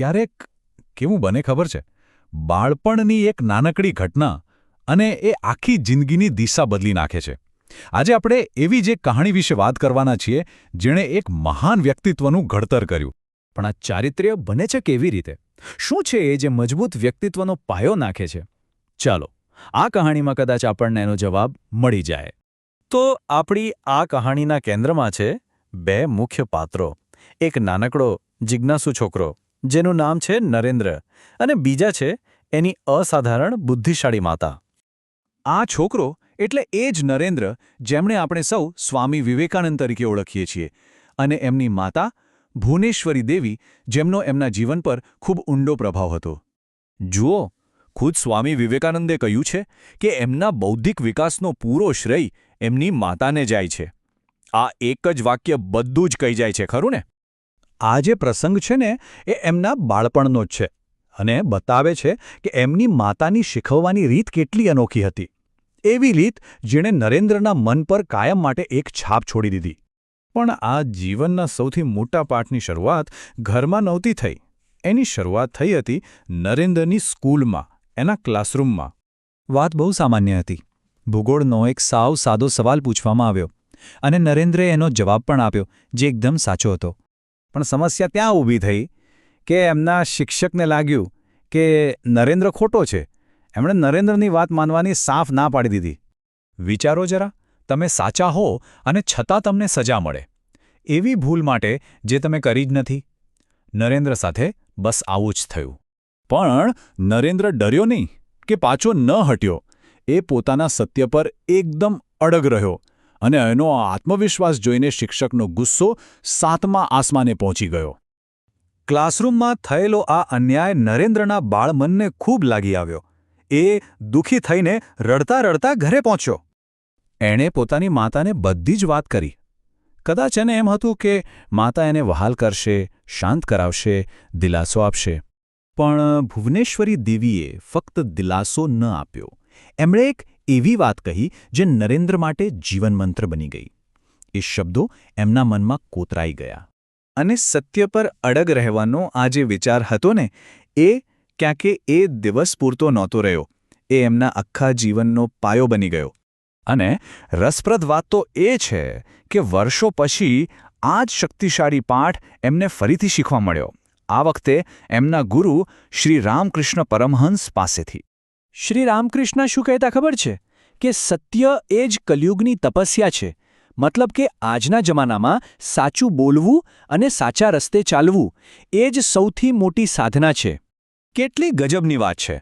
ક્યારેક કેવું બને ખબર છે, બાળપણની એક નાનકડી ઘટના અને એ આખી જિંદગીની દિશા બદલી નાખે છે. આજે આપણે એવી જ એક કહાણી વિશે વાત કરવાના છીએ જેણે એક મહાન વ્યક્તિત્વનું ઘડતર કર્યું. પણ આ ચારિત્ર્ય બને છે કેવી રીતે? શું છે એ જે મજબૂત વ્યક્તિત્વનો પાયો નાખે છે? ચાલો, આ કહાણીમાં કદાચ આપણને એનો જવાબ મળી જાય. તો આપણી આ કહાણીના કેન્દ્રમાં છે બે મુખ્ય પાત્રો. એક નાનકડો જિજ્ઞાસુ છોકરો જેનું નામ છે નરેન્દ્ર, અને બીજા છે એની અસાધારણ બુદ્ધિશાળી માતા. આ છોકરો એટલે એ જ નરેન્દ્ર જેમણે આપણે સૌ સ્વામી વિવેકાનંદ તરીકે ઓળખીએ છીએ, અને એમની માતા ભુવનેશ્વરી દેવી, જેમનો એમના જીવન પર ખૂબ ઊંડો પ્રભાવ હતો. જુઓ, ખુદ સ્વામી વિવેકાનંદે કહ્યું છે કે એમના બૌદ્ધિક વિકાસનો પૂરો શ્રેય એમની માતાને જાય છે. આ એક જ વાક્ય બધું જ કહી જાય છે, ખરું ને? આ જે પ્રસંગ છે ને એ એમના બાળપણનો જ છે અને બતાવે છે કે એમની માતાની શીખવવાની રીત કેટલી અનોખી હતી. એવી રીત જેણે નરેન્દ્રના મન પર કાયમ માટે એક છાપ છોડી દીધી. પણ આ જીવનના સૌથી મોટા પાઠની શરૂઆત ઘરમાં નહોતી થઈ. એની શરૂઆત થઈ હતી નરેન્દ્રની સ્કૂલમાં, એના ક્લાસરૂમમાં. વાત બહુ સામાન્ય હતી. ભૂગોળનો એક સાવ સાદો સવાલ પૂછવામાં આવ્યો અને નરેન્દ્રે એનો જવાબ પણ આપ્યો, જે એકદમ સાચો હતો. પણ સમસ્યા ત્યાં ઊભી થઈ કે એમના શિક્ષકને લાગ્યું કે નરેન્દ્ર ખોટો છે. એમણે નરેન્દ્રની વાત માનવાની સાફ ના પાડી દીધી. વિચારો જરા, તમે સાચા હો અને છતાં તમને સજા મળે. એવી ભૂલ માટે જે તમે કરી જ નથી. નરેન્દ્ર સાથે બસ આવું જ થયું. પણ નરેન્દ્ર ડર્યો નહીં કે પાછો ન હટ્યો. એ પોતાના સત્ય પર એકદમ અડગ રહ્યો અને એનો આત્મવિશ્વાસ જોઈને શિક્ષકનો ગુસ્સો 7મા આસમાને પહોંચી ગયો. ક્લાસરૂમમાં થયેલો આ અન્યાય નરેન્દ્રના બાળમનને ખૂબ લાગી આવ્યો. એ દુઃખી થઈને રડતા રડતા ઘરે પહોંચ્યો. એણે પોતાની માતાને બધી જ વાત કરી. કદાચ એને એમ હતું કે માતા એને વહાલ કરશે, શાંત કરાવશે, દિલાસો આપશે. પણ ભુવનેશ્વરી દેવીએ ફક્ત દિલાસો ન આપ્યો. એમણે એક એવી વાત કહી જે નરેન્દ્ર માટે જીવનમંત્ર બની ગઈ. એ શબ્દો એમના મનમાં કોતરાઈ ગયા. અને સત્ય પર અડગ રહેવાનો આ જે વિચાર હતો ને, એ ક્યાંક એ દિવસ પૂરતો નહોતો રહ્યો. એ એમના આખા જીવનનો પાયો બની ગયો. અને રસપ્રદ વાત તો એ છે કે વર્ષો પછી આ જ શક્તિશાળી પાઠ એમને ફરીથી શીખવા મળ્યો. આ વખતે એમના ગુરુ શ્રી રામકૃષ્ણ પરમહંસ પાસેથી. શ્રી રામકૃષ્ણ શું કહેતા ખબર છે? કે સત્ય એ જ કલયુગની તપસ્યા છે. મતલબ કે આજના જમાનામાં સાચું બોલવું અને સાચા રસ્તે ચાલવું એ જ સૌથી મોટી સાધના છે. કેટલી ગજબની વાત છે!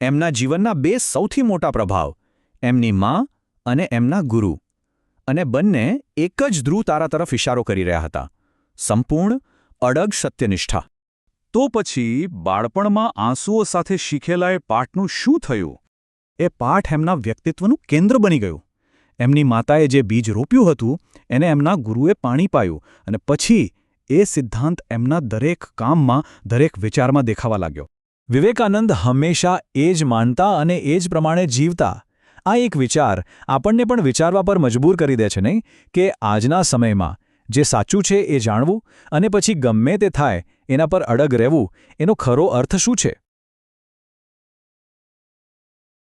એમના જીવનના બે સૌથી મોટા પ્રભાવ, એમની મા અને એમના ગુરુ, અને બંને એક જ ધ્રુવ તારા તરફ ઇશારો કરી રહ્યા હતા: સંપૂર્ણ, અડગ સત્યનિષ્ઠા. તો પછી બાળપણમાં આંસુઓ સાથે શીખેલા એ પાઠનું શું થયું? એ પાઠ એમના વ્યક્તિત્વનું કેન્દ્ર બની ગયું. એમની માતાએ જે બીજ રોપ્યું હતું એને એમના ગુરુએ પાણી પાયું, અને પછી એ સિદ્ધાંત એમના દરેક કામમાં, દરેક વિચારમાં દેખાવા લાગ્યો. વિવેકાનંદ હંમેશા એ જ માનતા અને એ જ પ્રમાણે જીવતા. આ એક વિચાર આપણને પણ વિચારવા પર મજબૂર કરી દે છે, નહીં? કે આજના સમયમાં જે સાચું છે એ જાણવું અને પછી ગમે તે થાય એના પર અડગ રહેવું, એનો ખરો અર્થ શું છે?